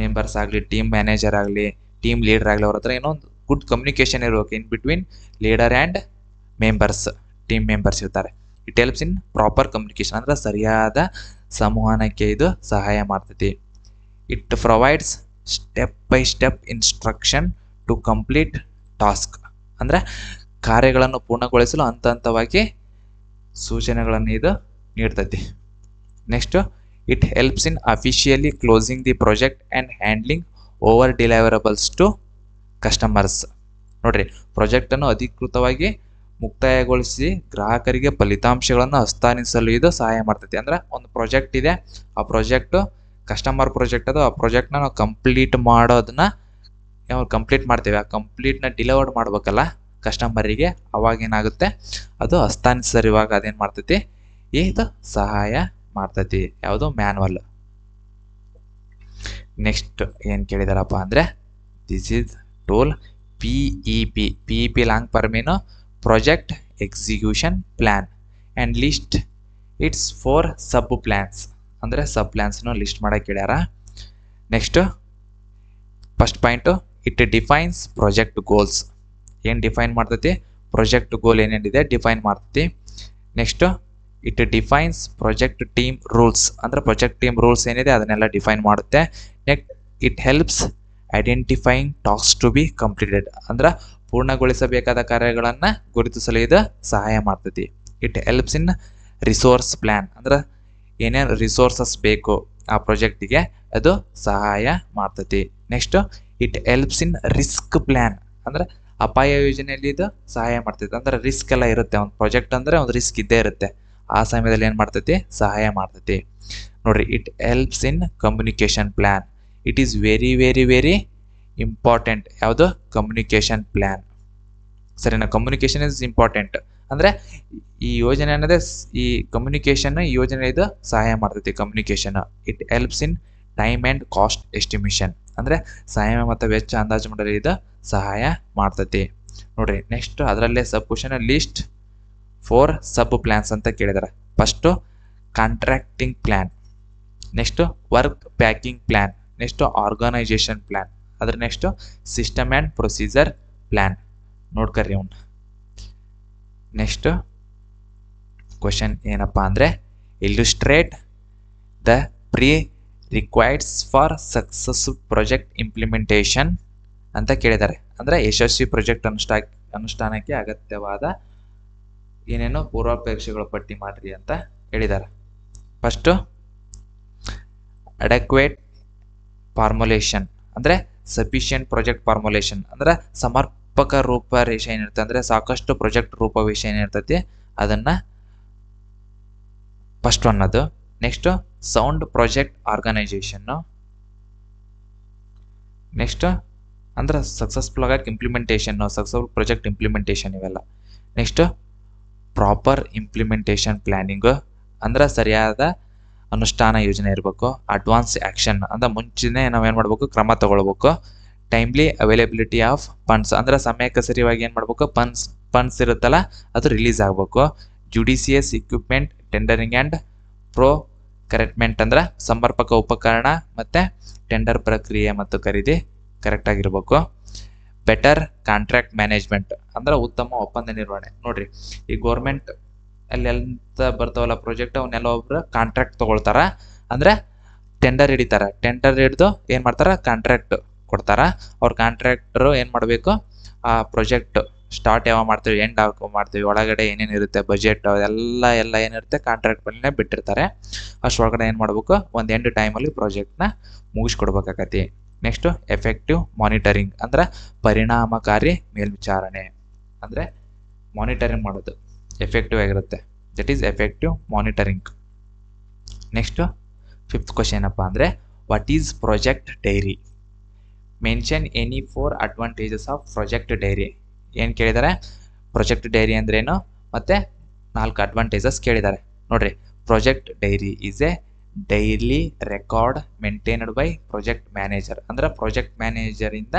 ಮೆಂಬರ್ಸ್ ಆಗಲಿ, ಟೀಮ್ ಮ್ಯಾನೇಜರ್ ಆಗಲಿ, ಟೀಮ್ ಲೀಡರ್ ಆಗಲಿ, ಅವ್ರ ಹತ್ರ ಏನೋ ಒಂದು ಗುಡ್ ಕಮ್ಯುನಿಕೇಷನ್ ಇರಬೇಕು in between leader and members. Team members ಇರ್ತಾರೆ. It helps in proper communication. ಅಂದ್ರೆ ಸರಿಯಾದ ಸಂವಹನಕ್ಕೆ ಇದು ಸಹಾಯ ಮಾಡ್ತೈತಿ. It provides step by step instruction to complete task. ಅಂದರೆ ಕಾರ್ಯಗಳನ್ನು ಪೂರ್ಣಗೊಳಿಸಲು ಹಂತ ಹಂತವಾಗಿ ಸೂಚನೆಗಳನ್ನು ಇದು ನೀಡ್ತೈತಿ. Next it helps in officially closing the project and handling over deliverables to customers. ನೋಡ್ರಿ, ಪ್ರಾಜೆಕ್ಟನ್ನು ಅಧಿಕೃತವಾಗಿ ಮುಕ್ತಾಯಗೊಳಿಸಿ ಗ್ರಾಹಕರಿಗೆ ಫಲಿತಾಂಶಗಳನ್ನು ಹಸ್ತಾಂತರಿಸಲು ಇದು ಸಹಾಯ ಮಾಡ್ತೈತಿ. ಅಂದ್ರೆ ಒಂದು ಪ್ರಾಜೆಕ್ಟ್ ಇದೆ, ಆ ಪ್ರಾಜೆಕ್ಟು ಕಸ್ಟಮರ್ ಪ್ರಾಜೆಕ್ಟ್ ಅದು. ಆ ಪ್ರಾಜೆಕ್ಟ್ನ ನಾವು ಕಂಪ್ಲೀಟ್ ಮಾಡೋದನ್ನ ನಾವು ಕಂಪ್ಲೀಟ್ ಮಾಡ್ತೀವಿ. ಆ ಕಂಪ್ಲೀಟ್ನ ಡಿಲಿವರ್ಡ್ ಮಾಡ್ಬೇಕಲ್ಲ ಕಸ್ಟಮರಿಗೆ, ಅವಾಗೇನಾಗುತ್ತೆ, ಅದು ಹಸ್ತಾಂತರಿಸುವಾಗ ಅದೇನು ಮಾಡ್ತೈತಿ, ಇದು ಸಹಾಯ ಮಾಡ್ತೈತಿ. ಯಾವುದು, ಮ್ಯಾನ್ವಲ್. ನೆಕ್ಸ್ಟ್ ಏನು ಕೇಳಿದಾರಪ್ಪ ಅಂದರೆ, this is tool PEP long form ಏನು, project execution plan and list its 4 sub plans. ಅಂದರೆ ಸಬ್ ಪ್ಲ್ಯಾನ್ಸ್ನು ಲಿಸ್ಟ್ ಮಾಡಕ್ಕೆ ಹೇಳ್ಯಾರ. Next first point, it defines project goals. ಏನು ಡಿಫೈನ್ ಮಾಡ್ತೈತಿ, ಪ್ರಾಜೆಕ್ಟ್ ಗೋಲ್ ಏನೇನಿದೆ ಡಿಫೈನ್ ಮಾಡ್ತೈತಿ. Next it defines project team rules. ಅಂದರೆ ಪ್ರಾಜೆಕ್ಟ್ ಟೀಮ್ ರೂಲ್ಸ್ ಏನಿದೆ ಅದನ್ನೆಲ್ಲ ಡಿಫೈನ್ ಮಾಡುತ್ತೆ. Next it helps identifying task to be completed. ಅಂದ್ರೆ ಪೂರ್ಣಗೊಳಿಸಬೇಕಾದ ಕಾರ್ಯಗಳನ್ನು ಗುರುತಿಸಲು ಇದು ಸಹಾಯ ಮಾಡ್ತೈತಿ. It helps in resource plan. ಅಂದ್ರೆ ಏನೇನು ರಿಸೋರ್ಸಸ್ ಬೇಕು ಆ ಪ್ರಾಜೆಕ್ಟಿಗೆ ಅದು ಸಹಾಯ ಮಾಡ್ತೈತಿ. Next it helps in risk plan. ಅಂದ್ರೆ ಅಪಾಯ ಯೋಜನೆಯಲ್ಲಿ ಇದು ಸಹಾಯ ಮಾಡ್ತೈತಿ. ಅಂದ್ರೆ ರಿಸ್ಕ್ ಎಲ್ಲ ಇರುತ್ತೆ, ಒಂದು ಪ್ರಾಜೆಕ್ಟ್ ಅಂದರೆ ಒಂದು ರಿಸ್ಕ್ ಇದ್ದೇ ಇರುತ್ತೆ. ಆ ಸಮಯದಲ್ಲಿ ಏನು ಮಾಡ್ತೈತಿ, ಸಹಾಯ ಮಾಡ್ತೈತಿ. ನೋಡ್ರಿ, it helps in communication plan. It is very very very important. ಯಾವುದು, ಕಮ್ಯುನಿಕೇಷನ್ ಪ್ಲ್ಯಾನ್. ಸರಿನಾ? Communication is important. ಅಂದರೆ ಈ ಯೋಜನೆ ಅನ್ನೋದೇ ಈ ಕಮ್ಯುನಿಕೇಷನ್ ಈ ಯೋಜನೆ ಇದು ಸಹಾಯ ಮಾಡ್ತೈತಿ. Communication it helps in time and cost estimation, ಅಂದರೆ ಸಮಯ ಮತ್ತು ವೆಚ್ಚ ಅಂದಾಜು ಮಾಡಲು ಇದು ಸಹಾಯ ಮಾಡ್ತೈತಿ. ನೋಡ್ರಿ ನೆಕ್ಸ್ಟ್ ಅದರಲ್ಲೇ sub question list 4 sub plans ಅಂತ ಕೇಳಿದಾರೆ. First contracting plan, next work packing plan, next organisation plan, ಅದ್ರ next system and procedure plan. ನೋಡ್ಕರ್ರಿ ಅವ್ನು. ನೆಕ್ಸ್ಟು ಕ್ವಶನ್ ಏನಪ್ಪ ಅಂದರೆ illustrate the prerequisites for successful project implementation ಅಂತ ಕೇಳಿದ್ದಾರೆ. ಅಂದರೆ ಯಶಸ್ವಿ ಪ್ರಾಜೆಕ್ಟ್ ಅನುಷ್ಠಾನಕ್ಕೆ ಅಗತ್ಯವಾದ ಏನೇನೋ ಪೂರ್ವಾಪೇಕ್ಷೆಗಳ ಪಟ್ಟಿ ಮಾಡಿರಿ ಅಂತ ಹೇಳಿದ್ದಾರೆ. ಫಸ್ಟು ಅಡೆಕ್ವೇಟ್ ಫಾರ್ಮುಲೇಷನ್ ಅಂದರೆ ಸಫಿಷಿಯಂಟ್ ಪ್ರಾಜೆಕ್ಟ್ ಫಾರ್ಮುಲೇಷನ್, ಅಂದರೆ ಸಮರ್ಪಕ ರೂಪರೇಷೆ ಏನಿರ್ತದೆ, ಅಂದರೆ ಸಾಕಷ್ಟು ಪ್ರಾಜೆಕ್ಟ್ ರೂಪರೇಷೆ ಏನಿರ್ತೈತಿ ಅದನ್ನು ಫಸ್ಟ್ ಅನ್ನೋದು. ನೆಕ್ಸ್ಟು ಸೌಂಡ್ ಪ್ರಾಜೆಕ್ಟ್ ಆರ್ಗನೈಜೇಷನ್ನು, ನೆಕ್ಸ್ಟ್ ಅಂದ್ರೆ ಸಕ್ಸಸ್ಫುಲ್ ಆಗಿ ಇಂಪ್ಲಿಮೆಂಟೇಷನ್ನು, ಸಕ್ಸಸ್ಫುಲ್ ಪ್ರಾಜೆಕ್ಟ್ ಇಂಪ್ಲಿಮೆಂಟೇಷನ್ ಇವೆಲ್ಲ. ನೆಕ್ಸ್ಟ್ ಪ್ರಾಪರ್ ಇಂಪ್ಲಿಮೆಂಟೇಷನ್ ಪ್ಲ್ಯಾನಿಂಗು, ಅಂದ್ರೆ ಸರಿಯಾದ ಅನುಷ್ಠಾನ ಯೋಜನೆ ಇರಬೇಕು. ಅಡ್ವಾನ್ಸ್ ಆ್ಯಕ್ಷನ್ ಅಂದ್ರೆ ಮುಂಚೆನೇ ನಾವೇನು ಮಾಡಬೇಕು, ಕ್ರಮ ತಗೊಳ್ಬೇಕು. ಟೈಮ್ಲಿ ಅವೈಲೇಬಿಲಿಟಿ ಆಫ್ ಫಂಡ್ಸ್, ಅಂದ್ರೆ ಸಮಯಕ್ಕೆ ಸರಿಯಾಗಿ ಏನು ಮಾಡಬೇಕು, ಫಂಡ್ಸ್ ಇರುತ್ತಲ್ಲ ಅದು ರಿಲೀಸ್ ಆಗಬೇಕು. Judicious equipment tendering and procurement, ಅಂದ್ರೆ ಸಮರ್ಪಕ ಉಪಕರಣ ಮತ್ತು ಟೆಂಡರ್ ಪ್ರಕ್ರಿಯೆ ಮತ್ತು ಖರೀದಿ ಕರೆಕ್ಟಾಗಿರ್ಬೇಕು. ಬೆಟರ್ ಕಾಂಟ್ರಾಕ್ಟ್ ಮ್ಯಾನೇಜ್ಮೆಂಟ್, ಅಂದ್ರೆ ಉತ್ತಮ ಒಪ್ಪಂದ ನಿರ್ವಹಣೆ. ನೋಡ್ರಿ ಈ ಗೌರ್ಮೆಂಟ್ ಅಲ್ಲಿ ಎಂತ ಬರ್ತಾವಲ್ಲ ಪ್ರಾಜೆಕ್ಟ್, ಅವನ್ನೆಲ್ಲ ಒಬ್ರು ಕಾಂಟ್ರಾಕ್ಟ್ ತಗೊಳ್ತಾರ, ಅಂದ್ರೆ ಟೆಂಡರ್ ಹಿಡಿತಾರ. ಟೆಂಡರ್ ಹಿಡಿದು ಏನು ಮಾಡ್ತಾರ, ಕಾಂಟ್ರಾಕ್ಟ್ ಕೊಡ್ತಾರ. ಅವ್ರ ಕಾಂಟ್ರಾಕ್ಟರು ಏನು ಮಾಡಬೇಕು, ಆ ಪ್ರಾಜೆಕ್ಟ್ ಸ್ಟಾರ್ಟ್ ಯಾವಾಗ ಮಾಡ್ತೀವಿ, ಎಂಡ್ ಮಾಡ್ತೀವಿ, ಒಳಗಡೆ ಏನೇನು ಇರುತ್ತೆ ಬಜೆಟ್ ಎಲ್ಲ ಏನಿರುತ್ತೆ ಕಾಂಟ್ರಾಕ್ಟ್ ಮೇಲೆ ಬಿಟ್ಟಿರ್ತಾರೆ. ಅಷ್ಟೊಳಗಡೆ ಏನು ಮಾಡಬೇಕು, ಒಂದು ಎಂಡ್ ಟೈಮಲ್ಲಿ ಪ್ರಾಜೆಕ್ಟ್ನ ಮುಗಿಸ್ಕೊಡ್ಬೇಕಾಗತ್ತೆ. ನೆಕ್ಸ್ಟು ಎಫೆಕ್ಟಿವ್ ಮಾನಿಟರಿಂಗ್, ಅಂದ್ರೆ ಪರಿಣಾಮಕಾರಿ ಮೇಲ್ವಿಚಾರಣೆ, ಅಂದರೆ ಮಾನಿಟರಿಂಗ್ ಮಾಡೋದು ಎಫೆಕ್ಟಿವ್ ಆಗಿರುತ್ತೆ. That is effective monitoring. Next 5th question ಏನಪ್ಪ ಅಂದರೆ what is project dairy? Mention any 4 advantages of project dairy. ಏನು ಕೇಳಿದ್ದಾರೆ, ಪ್ರಾಜೆಕ್ಟ್ ಡೈರಿ ಅಂದ್ರೇನು ಮತ್ತು 4 ಅಡ್ವಾಂಟೇಜಸ್ ಕೇಳಿದ್ದಾರೆ. ನೋಡ್ರಿ, project dairy is A daily record maintained by project manager, ಅಂದ್ರೆ ಪ್ರಾಜೆಕ್ಟ್ ಮ್ಯಾನೇಜರಿಂದ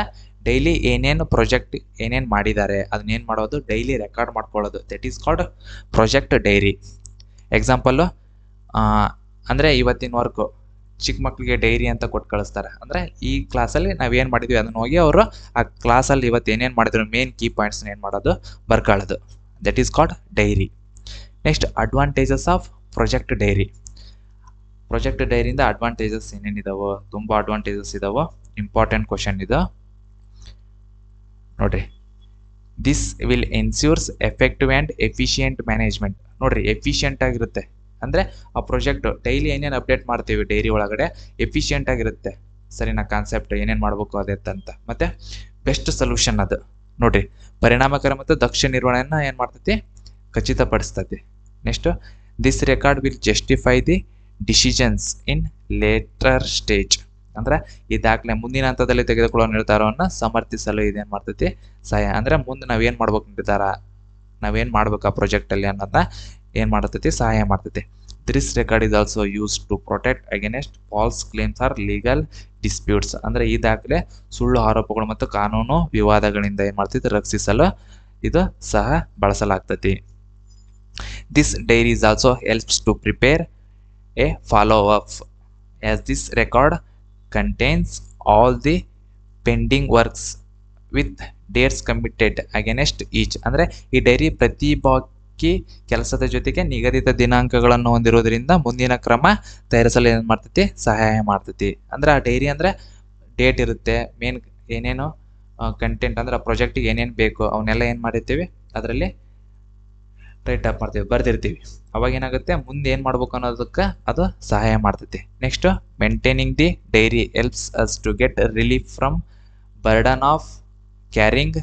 ಡೈಲಿ ಏನೇನು ಪ್ರಾಜೆಕ್ಟ್ ಏನೇನು ಮಾಡಿದ್ದಾರೆ ಅದನ್ನೇನು ಮಾಡೋದು, ಡೈಲಿ ರೆಕಾರ್ಡ್ ಮಾಡ್ಕೊಳ್ಳೋದು. That is called project dairy. Example ಅಂದರೆ ಇವತ್ತಿನ ವರ್ಕು ಚಿಕ್ಕ ಮಕ್ಕಳಿಗೆ ಡೈರಿ ಅಂತ ಕೊಟ್ಟು ಕಳಿಸ್ತಾರೆ. ಅಂದರೆ ಈ ಕ್ಲಾಸಲ್ಲಿ ನಾವೇನು ಮಾಡಿದ್ವಿ ಅದನ್ನು ಹೋಗಿ ಅವರು ಆ ಕ್ಲಾಸಲ್ಲಿ ಇವತ್ತು ಏನೇನು ಮಾಡಿದ್ರು ಮೇನ್ ಕೀ ಪಾಯಿಂಟ್ಸ್ನ ಏನು ಮಾಡೋದು, ಬರ್ಕೊಳ್ಳೋದು. That is called diary. Next advantages of project diary. Project ಡೈರಿಯಿಂದ ಅಡ್ವಾಂಟೇಜಸ್ ಏನೇನಿದಾವೋ, ತುಂಬ ಅಡ್ವಾಂಟೇಜಸ್ ಇದಾವೋ. ಇಂಪಾರ್ಟೆಂಟ್ ಕ್ವಶನ್ ಇದು ನೋಡ್ರಿ. This will ensures effective and efficient management. ನೋಡ್ರಿ ಎಫಿಷಿಯೆಂಟ್ ಆಗಿರುತ್ತೆ, ಅಂದರೆ ಆ ಪ್ರಾಜೆಕ್ಟ್ ಡೈಲಿ ಏನೇನು ಅಪ್ಡೇಟ್ ಮಾಡ್ತೀವಿ ಡೈರಿ ಒಳಗಡೆ ಎಫಿಷಿಯೆಂಟ್ ಆಗಿರುತ್ತೆ. ಸರಿನಾ ಕಾನ್ಸೆಪ್ಟ್ ಏನೇನು ಮಾಡಬೇಕು ಅದೇಂತ. ಮತ್ತು ಬೆಸ್ಟ್ ಸೊಲ್ಯೂಷನ್ ಅದು. ನೋಡ್ರಿ ಪರಿಣಾಮಕಾರಿ ಮತ್ತು ದಕ್ಷ ನಿರ್ವಹಣೆಯನ್ನು ಏನು ಮಾಡ್ತೈತಿ, ಖಚಿತಪಡಿಸ್ತೈತಿ. Next this record will justify the decisions in later stage, ಅಂದರೆ ಈ ದಾಖಲೆ ಮುಂದಿನ ಹಂತದಲ್ಲಿ ತೆಗೆದುಕೊಳ್ಳೋ ನಿರ್ಧಾರವನ್ನು ಸಮರ್ಥಿಸಲು ಇದೇನು ಮಾಡ್ತೈತಿ, ಸಹಾಯ. ಅಂದರೆ ಮುಂದೆ ನಾವೇನು ಮಾಡ್ಬೇಕು ನಿರ್ಧಾರ, ನಾವೇನು ಮಾಡ್ಬೇಕು ಆ ಪ್ರಾಜೆಕ್ಟಲ್ಲಿ ಅನ್ನೋದನ್ನ ಏನು ಮಾಡ್ತೈತಿ, ಸಹಾಯ ಮಾಡ್ತೈತಿ. This record is also use to protect against false claims or legal disputes, ಅಂದರೆ ಈ ದಾಖಲೆ ಸುಳ್ಳು ಆರೋಪಗಳು ಮತ್ತು ಕಾನೂನು ವಿವಾದಗಳಿಂದ ಏನು ಮಾಡ್ತೈತಿ, ರಕ್ಷಿಸಲು ಇದು ಸಹ ಬಳಸಲಾಗ್ತೈತಿ. This diary is also helps to prepare a follow-up as this record contains all the pending works with dates committed against each, ಅಂದರೆ ಈ ಡೈರಿ ಪ್ರತಿ ಬಾಕಿ ಕೆಲಸದ ಜೊತೆಗೆ ನಿಗದಿತ ದಿನಾಂಕಗಳನ್ನು ಹೊಂದಿರೋದ್ರಿಂದ ಮುಂದಿನ ಕ್ರಮ ತಯಾರಿಸಲು ಏನು ಮಾಡ್ತೈತಿ, ಸಹಾಯ ಮಾಡ್ತೈತಿ. ಅಂದರೆ ಆ ಡೈರಿ ಅಂದರೆ ಡೇಟ್ ಇರುತ್ತೆ, ಮೇನ್ ಏನೇನು ಕಂಟೆಂಟ್ ಅಂದ್ರೆ ಆ ಪ್ರಾಜೆಕ್ಟಿಗೆ ಏನೇನು ಬೇಕು ಅವನ್ನೆಲ್ಲ ಏನು ಮಾಡಿರ್ತೀವಿ ಅದರಲ್ಲಿ ರೈಟ್ ಅಪ್ ಮಾಡ್ತೀವಿ, ಬರ್ದಿರ್ತೀವಿ. ಅವಾಗ ಏನಾಗುತ್ತೆ, ಮುಂದೆ ಏನು ಮಾಡ್ಬೇಕು ಅನ್ನೋದಕ್ಕೆ ಅದು ಸಹಾಯ ಮಾಡ್ತೈತಿ. Next maintaining the diary helps us to get relief from burden of carrying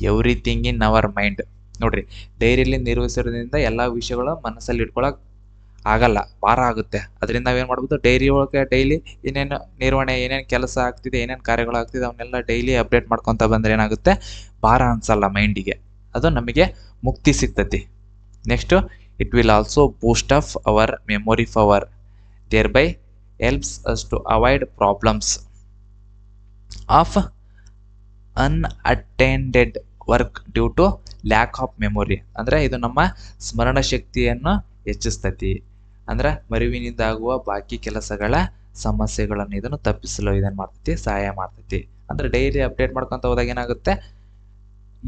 everything in our mind. ನೋಡ್ರಿ ಡೈರಿಯಲ್ಲಿ ನಿರ್ವಹಿಸೋದ್ರಿಂದ ಎಲ್ಲ ವಿಷಯಗಳು ಮನಸ್ಸಲ್ಲಿ ಇಟ್ಕೊಳಕ್ ಆಗಲ್ಲ, ಭಾರ ಆಗುತ್ತೆ. ಅದರಿಂದ ನಾವೇನು ಮಾಡ್ಬೋದು, ಡೈರಿ ಒಳಗೆ ಡೈಲಿ ಏನೇನು ನಿರ್ವಹಣೆ, ಏನೇನು ಕೆಲಸ ಆಗ್ತಿದೆ, ಏನೇನು ಕಾರ್ಯಗಳು ಆಗ್ತಿದೆ ಅವನ್ನೆಲ್ಲ ಡೈಲಿ ಅಪ್ಡೇಟ್ ಮಾಡ್ಕೊತ ಬಂದರೆ ಏನಾಗುತ್ತೆ, ಭಾರ ಅನ್ಸಲ್ಲ ಮೈಂಡಿಗೆ. ಅದು ನಮಗೆ ಮುಕ್ತಿ ಸಿಗ್ತತಿ. Next it will also boost up our memory power, thereby helps us to avoid problems of unattended work due to lack of memory. ಅಂದರೆ ಇದು ನಮ್ಮ ಸ್ಮರಣ ಶಕ್ತಿಯನ್ನು ಹೆಚ್ಚಿಸ್ತತಿ. ಅಂದ್ರೆ ಮರುವಿನಿಂದ ಆಗುವ ಬಾಕಿ ಕೆಲಸಗಳ ಸಮಸ್ಯೆಗಳನ್ನು ಇದನ್ನು ತಪ್ಪಿಸಲು ಇದನ್ನು ಮಾಡ್ತೈತಿ, ಸಹಾಯ ಮಾಡ್ತೈತಿ. ಅಂದ್ರೆ ಡೈಲಿ ಅಪ್ಡೇಟ್ ಮಾಡ್ಕೊಂತ ಹೋದಾಗ ಏನಾಗುತ್ತೆ,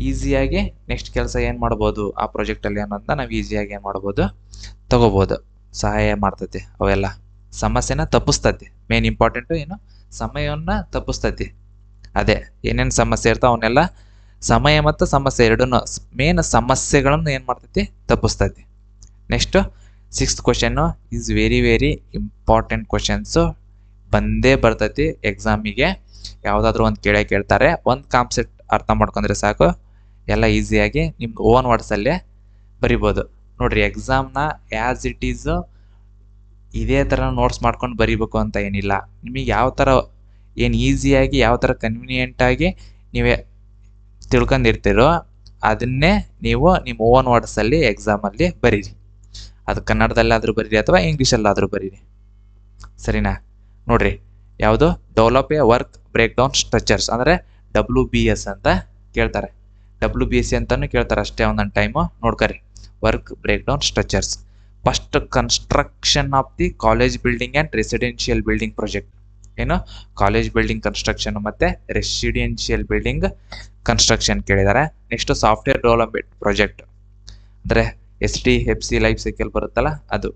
ಈಸಿಯಾಗಿ ನೆಕ್ಸ್ಟ್ ಕೆಲಸ ಏನು ಮಾಡ್ಬೋದು ಆ ಪ್ರಾಜೆಕ್ಟಲ್ಲಿ ಅನ್ನೋದನ್ನ ನಾವು ಈಸಿಯಾಗಿ ಏನು ಮಾಡ್ಬೋದು, ತಗೋಬೋದು. ಸಹಾಯ ಮಾಡ್ತೈತಿ. ಅವೆಲ್ಲ ಸಮಸ್ಯೆನ ತಪ್ಪಿಸ್ತತಿ. ಮೇನ್ ಇಂಪಾರ್ಟೆಂಟು ಏನು, ಸಮಯವನ್ನು ತಪ್ಪಿಸ್ತತಿ. ಅದೇ ಏನೇನು ಸಮಸ್ಯೆ ಇರ್ತಾವೆ ಅವನ್ನೆಲ್ಲ ಸಮಯ ಮತ್ತು ಸಮಸ್ಯೆ ಎರಡನ್ನೂ ಮೇನ್ ಸಮಸ್ಯೆಗಳನ್ನು ಏನು ಮಾಡ್ತೈತಿ, ತಪ್ಪಿಸ್ತೈತಿ. Next 6th question is very important questions, ಬಂದೇ ಬರ್ತೈತಿ ಎಕ್ಸಾಮಿಗೆ. ಯಾವುದಾದ್ರೂ ಒಂದು ಕೇಳ್ತಾರೆ, ಒಂದು ಕಾನ್ಸೆಪ್ಟ್ ಅರ್ಥ ಮಾಡ್ಕೊಂಡ್ರೆ ಸಾಕು, ಎಲ್ಲ ಈಸಿಯಾಗಿ ನಿಮ್ಗೆ ಓನ್ ವರ್ಡ್ಸಲ್ಲೇ ಬರಿಬೋದು. ನೋಡ್ರಿ, ಎಕ್ಸಾಮ್ನ ಆ್ಯಸ್ ಇಟ್ ಈಸು ಇದೇ ಥರ ನೋಟ್ಸ್ ಮಾಡ್ಕೊಂಡು ಬರಿಬೇಕು ಅಂತ ಏನಿಲ್ಲ. ನಿಮಗೆ ಯಾವ ಥರ ಏನು ಈಸಿಯಾಗಿ ಯಾವ ಥರ ಕನ್ವೀನಿಯೆಂಟಾಗಿ ನೀವೇ ತಿಳ್ಕೊಂಡಿರ್ತೀರೋ ಅದನ್ನೇ ನೀವು ನಿಮ್ಮ ಓನ್ ವರ್ಡ್ಸಲ್ಲಿ ಎಕ್ಸಾಮಲ್ಲಿ ಬರೀರಿ. ಅದು ಕನ್ನಡದಲ್ಲಾದರೂ ಬರೀರಿ ಅಥವಾ ಇಂಗ್ಲೀಷಲ್ಲಾದರೂ ಬರೀರಿ, ಸರಿನಾ? ನೋಡ್ರಿ, ಯಾವುದು develop a work break down structures ಅಂದರೆ WBS ಅಂತ ಕೇಳ್ತಾರೆ. WBS ಅಂತಲೂ ಕೇಳ್ತಾರೆ ಅಷ್ಟೇ ಒಂದೊಂದು ಟೈಮು. ನೋಡ್ಕರಿ, work break down structures. First construction of the college building and residential building project. ಏನು, ಕಾಲೇಜ್ ಬಿಲ್ಡಿಂಗ್ ಕನ್ಸ್ಟ್ರಕ್ಷನ್ ಮತ್ತು ರೆಸಿಡೆನ್ಷಿಯಲ್ ಬಿಲ್ಡಿಂಗ್ ಕನ್ಸ್ಟ್ರಕ್ಷನ್ ಕೇಳಿದ್ದಾರೆ. ನೆಕ್ಸ್ಟ್ ಸಾಫ್ಟ್ವೇರ್ ಡೆವಲಪ್ಮೆಂಟ್ ಪ್ರಾಜೆಕ್ಟ್ ಅಂದರೆ SDFC ಲೈಫ್ ಸೈಕಲ್ ಬರುತ್ತಲ್ಲ ಅದು.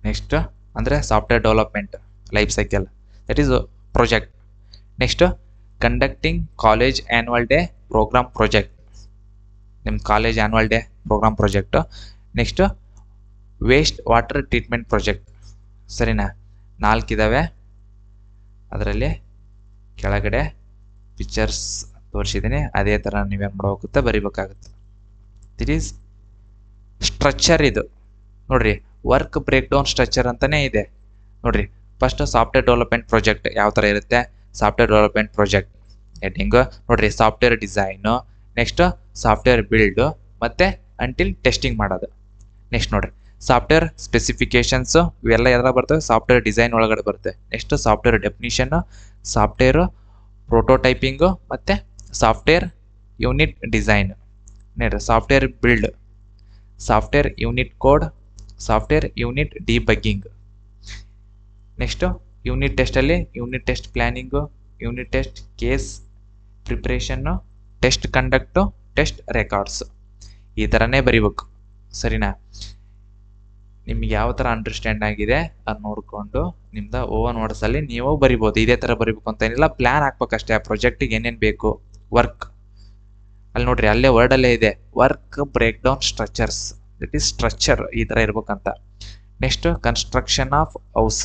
ನೆಕ್ಸ್ಟ್ ಅಂದರೆ software development life cycle, that is project. Next conducting college annual day programme project, ನಿಮ್ಮ college annual day programme project. Next waste water treatment project, ಸರಿನಾ? 4 ಇದ್ದಾವೆ. ಅದರಲ್ಲಿ ಕೆಳಗಡೆ pictures ತೋರಿಸಿದ್ದೀನಿ, ಅದೇ ಥರ ನೀವೇನು ಮಾಡಬೇಕಾಗುತ್ತೆ, ಬರಿಬೇಕಾಗುತ್ತೆ. That is structure. ಇದು ನೋಡ್ರಿ, ವರ್ಕ್ ಬ್ರೇಕ್ ಡೌನ್ ಸ್ಟ್ರಕ್ಚರ್ ಅಂತಲೇ ಇದೆ. ನೋಡ್ರಿ, ಫಸ್ಟ್ ಸಾಫ್ಟ್ವೇರ್ ಡೆವಲಪ್ಮೆಂಟ್ ಪ್ರಾಜೆಕ್ಟ್ ಯಾವ ಥರ ಇರುತ್ತೆ, ಸಾಫ್ಟ್ವೇರ್ ಡೆವಲಪ್ಮೆಂಟ್ ಪ್ರಾಜೆಕ್ಟ್ ಹೆಡ್ಡಿಂಗು ನೋಡ್ರಿ, software design, next software build ಮತ್ತು ಅಂಟಿಲ್ ಟೆಸ್ಟಿಂಗ್ ಮಾಡೋದು. ನೆಕ್ಸ್ಟ್ ನೋಡ್ರಿ, ಸಾಫ್ಟ್ವೇರ್ ಸ್ಪೆಸಿಫಿಕೇಶನ್ಸು ಇವೆಲ್ಲ ಯಾವ್ದಾರ ಬರ್ತವೆ, ಸಾಫ್ಟ್ವೇರ್ ಡಿಸೈನ್ ಒಳಗಡೆ ಬರುತ್ತೆ. Next software definition, software prototyping ಮತ್ತು ಸಾಫ್ಟ್ವೇರ್ ಯೂನಿಟ್ ಡಿಸೈನ್. ನೋಡ್ರಿ, software build, software unit code, software unit debugging. Next unit ಟೆಸ್ಟಲ್ಲಿ unit test planning, unit test case preparation, test conduct, test records. ಈ ಥರನೇ ಬರಿಬೇಕು, ಸರಿನಾ? ನಿಮ್ಗೆ ಯಾವ ಥರ ಅಂಡರ್ಸ್ಟ್ಯಾಂಡ್ ಆಗಿದೆ ಅದು ನೋಡಿಕೊಂಡು ನಿಮ್ದು ಓವನ್ ವರ್ಡ್ಸಲ್ಲಿ ನೀವು ಬರಿಬೋದು. ಇದೇ ಥರ ಬರಿಬೇಕು ಅಂತ ಏನಿಲ್ಲ, ಪ್ಲ್ಯಾನ್ ಹಾಕ್ಬೇಕಷ್ಟೇ ಆ ಪ್ರಾಜೆಕ್ಟಿಗೆ ಏನೇನು ಬೇಕು. ವರ್ಕ್ ಅಲ್ಲಿ ನೋಡ್ರಿ, ಅಲ್ಲೇ ವರ್ಡಲ್ಲೇ ಇದೆ, work break down structures, that is structure ಈ ಥರ ಇರ್ಬೇಕಂತ. ನೆಕ್ಸ್ಟ್ ಕನ್ಸ್ಟ್ರಕ್ಷನ್ ಆಫ್ ಹೌಸ್,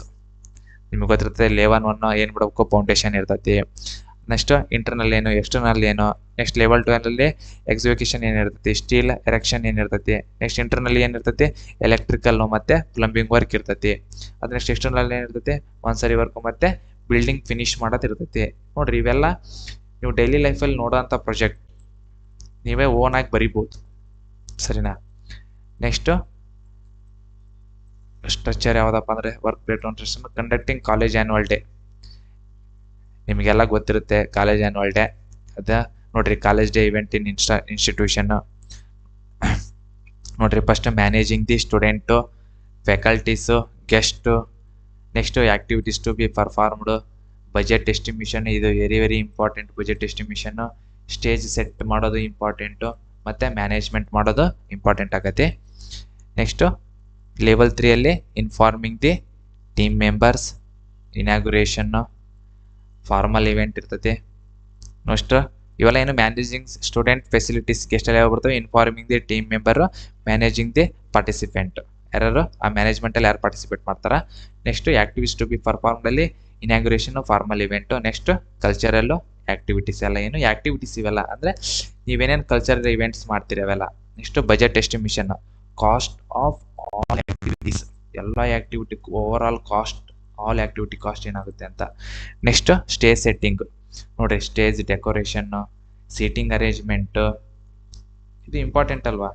ನಿಮಗೆ ಗೊತ್ತಿರುತ್ತೆ ಲೆವೆಲ್ 1 ಏನು ಬಿಡಬೇಕು, ಫೌಂಡೇಶನ್ ಇರ್ತೈತಿ. ನೆಕ್ಸ್ಟ್ ಇಂಟರ್ನಲ್ ಏನು, ಎಕ್ಸ್ಟರ್ನಲ್ ಏನು. ನೆಕ್ಸ್ಟ್ ಲೆವೆಲ್ 2 ಎಕ್ಸಿಕ್ಯೂಷನ್ ಏನಿರ್ತೈತಿ, ಸ್ಟೀಲ್ ಎರೆಕ್ಷನ್ ಏನಿರ್ತೈತಿ. ನೆಕ್ಸ್ಟ್ ಇಂಟರ್ನಲ್ಲಿ ಏನಿರ್ತೈತಿ, ಎಲೆಕ್ಟ್ರಿಕಲ್ ಮತ್ತು ಪ್ಲಂಬಿಂಗ್ ವರ್ಕ್ ಇರ್ತೈತಿ. ಅದು ನೆಕ್ಸ್ಟ್ ಎಕ್ಸ್ಟರ್ನಲ್ ಏನಿರ್ತೈತಿ, ಒಂದ್ಸರಿ ವರ್ಕ್ ಮತ್ತು ಬಿಲ್ಡಿಂಗ್ ಫಿನಿಶ್ ಮಾಡೋದು ಇರ್ತೈತಿ. ನೋಡ್ರಿ, ಇವೆಲ್ಲ ನೀವು ಡೈಲಿ ಲೈಫಲ್ಲಿ ನೋಡೋಂಥ ಪ್ರಾಜೆಕ್ಟ್ ನೀವೇ ಓನಾಗಿ ಬರಿಬೋದು, ಸರಿನಾ? ನೆಕ್ಸ್ಟು ಸ್ಟ್ರಕ್ಚರ್ ಯಾವುದಪ್ಪ ಅಂದರೆ work break down structure conducting college annual day. ನಿಮಗೆಲ್ಲ ಗೊತ್ತಿರುತ್ತೆ ಕಾಲೇಜ್ ಆ್ಯನ್ಯುವಲ್ ಡೇ. ಅದ ನೋಡ್ರಿ, college day event in institution. ನೋಡ್ರಿ, first managing the student, faculties, guest. Next activities to be performed, budget estimation, ಇದು very important. Budget estimation, stage set ಮಾಡೋದು important, ಮತ್ತು management ಮಾಡೋದು important ಆಗತ್ತೆ. Next level 3 informing the team members, inauguration, formal event ಇರ್ತೈತಿ. Next ಇವೆಲ್ಲ ಏನು managing student facilities ಗೆಸ್ಟಲ್ಲಿ ಯಾವ ಬರ್ತವೆ, informing the team member, managing the participant, ಯಾರು ಆ ಮ್ಯಾನೇಜ್ಮೆಂಟಲ್ಲಿ ಯಾರು ಪಾರ್ಟಿಸಿಪೇಟ್ ಮಾಡ್ತಾರೆ. ನೆಕ್ಸ್ಟ್ ಆ್ಯಕ್ಟಿವಿಟೀಸ್ ಟು ಬಿ ಪರ್ಫಾರ್ಮ್ಡಲ್ಲಿ inauguration, formal event. Next cultural activities ಎಲ್ಲ ಏನು ಆ್ಯಕ್ಟಿವಿಟೀಸ್ ಇವೆಲ್ಲ ಅಂದರೆ ನೀವೇನೇನು ಕಲ್ಚರಲ್ ಇವೆಂಟ್ಸ್ ಮಾಡ್ತೀರಿ ಅವೆಲ್ಲ. Next budget estimation, cost of all activities, ಎಲ್ಲ activity over all cost, all activity cost ಏನಾಗುತ್ತೆ ಅಂತ. ನೆಕ್ಸ್ಟ್ ಸ್ಟೇಜ್ ಸೆಟ್ಟಿಂಗ್, ನೋಡಿರಿ ಸ್ಟೇಜ್ ಡೆಕೋರೇಷನ್ನು, ಸೀಟಿಂಗ್ ಅರೇಂಜ್ಮೆಂಟು, ಇದು ಇಂಪಾರ್ಟೆಂಟ್ ಅಲ್ವಾ.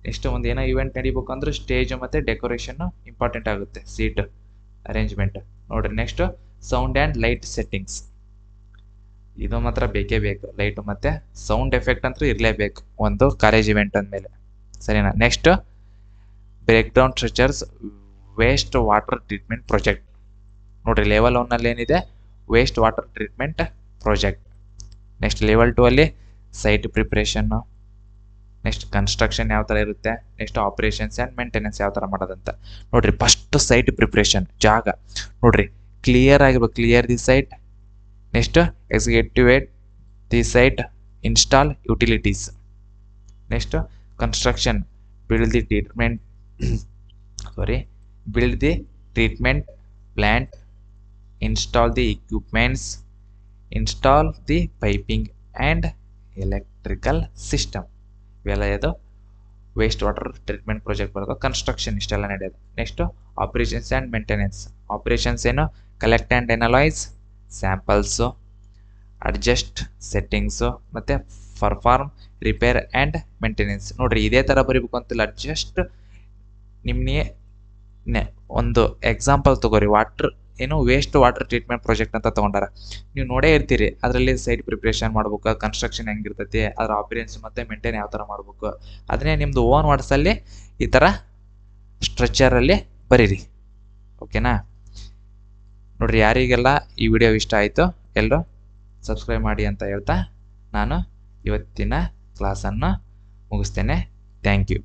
ನೆಕ್ಸ್ಟ್ ಒಂದು ಏನೋ ಇವೆಂಟ್ ನಡಿಬೇಕು ಅಂದ್ರೆ ಸ್ಟೇಜ್ ಮತ್ತು ಡೆಕೋರೇಷನ್ನು ಇಂಪಾರ್ಟೆಂಟ್ ಆಗುತ್ತೆ, ಸೀಟ್ ಅರೇಂಜ್ಮೆಂಟ್. ನೋಡಿರಿ next sound and light settings. ಇದು ಮಾತ್ರ ಬೇಕೇ ಬೇಕು, ಲೈಟು ಮತ್ತು ಸೌಂಡ್ ಎಫೆಕ್ಟ್ ಅಂತೂ ಇರಲೇಬೇಕು ಒಂದು ಕಾಲೇಜ್ ಇವೆಂಟ್ ಅಂದಮೇಲೆ, ಸರಿನಾ. Next break down structures waste water treatment project. ನೋಡಿರಿ ಲೆವೆಲ್ 1 ಏನಿದೆ waste water treatment project. Next level 2 ಅಲ್ಲಿ ಸೈಟ್ ಪ್ರಿಪ್ರೇಷನ್ನು, ನೆಕ್ಸ್ಟ್ ಕನ್ಸ್ಟ್ರಕ್ಷನ್ ಯಾವ ಥರ ಇರುತ್ತೆ, ನೆಕ್ಸ್ಟ್ ಆಪರೇಷನ್ಸ್ ಆ್ಯಂಡ್ ಮೇಂಟೆನೆನ್ಸ್ ಯಾವ ಥರ ಮಾಡೋದಂತ. ನೋಡಿರಿ ಫಸ್ಟ್ ಸೈಟ್ ಪ್ರಿಪ್ರೇಷನ್, ಜಾಗ ನೋಡಿರಿ ಕ್ಲಿಯರ್ ಆಗಿರ್ಬೇಕು, clear the site. Next excavate the site, install utilities. Next construction build the treatment build the treatment plant, install the equipments, install the piping and electrical system. ಇವೆಲ್ಲ ಇದು waste water treatment project ಬರೋದು. Construction ಇಷ್ಟೆಲ್ಲ ನಡೆಯೋದು. Next operations and maintenance. Operations ಏನು collect and analyse samples, adjust settings, ಮತ್ತು perform repair and maintenance. ನೋಡಿರಿ ಇದೇ ಥರ ಬರೀಬೇಕು ಅಂತಿಲ್ಲ, ಜಸ್ಟ್ ನಿಮ್ಮನ್ನೇ ಒಂದು ಎಕ್ಸಾಂಪಲ್ ತೊಗೋರಿ. ವೇಸ್ಟ್ ವಾಟರ್ ಟ್ರೀಟ್ಮೆಂಟ್ ಪ್ರಾಜೆಕ್ಟ್ ಅಂತ ತೊಗೊಂಡಾರ, ನೀವು ನೋಡೇ ಇರ್ತೀರಿ. ಅದರಲ್ಲಿ ಸೈಟ್ ಪ್ರಿಪ್ರೇಷನ್ ಮಾಡ್ಬೇಕು, ಕನ್ಸ್ಟ್ರಕ್ಷನ್ ಹೆಂಗಿರ್ತೈತಿ, ಅದರ ಆಪರೇಷನ್ಸ್ ಮತ್ತು ಮೇಂಟೈನ್ ಯಾವ ಥರ ಮಾಡ್ಬೇಕು, ಅದನ್ನೇ ನಿಮ್ಮದು ಓನ್ ವರ್ಡ್ಸಲ್ಲಿ ಈ ಥರ ಸ್ಟ್ರಕ್ಚರಲ್ಲಿ ಬರೀರಿ. ಓಕೆನಾ. ನೋಡಿರಿ ಯಾರಿಗೆಲ್ಲ ಈ ವಿಡಿಯೋ ಇಷ್ಟ ಆಯಿತು ಎಲ್ಲರೂ ಸಬ್ಸ್ಕ್ರೈಬ್ ಮಾಡಿ ಅಂತ ಹೇಳ್ತಾ ನಾನು ಇವತ್ತಿನ ಕ್ಲಾಸನ್ನು ಮುಗಿಸ್ತೇನೆ. Thank you.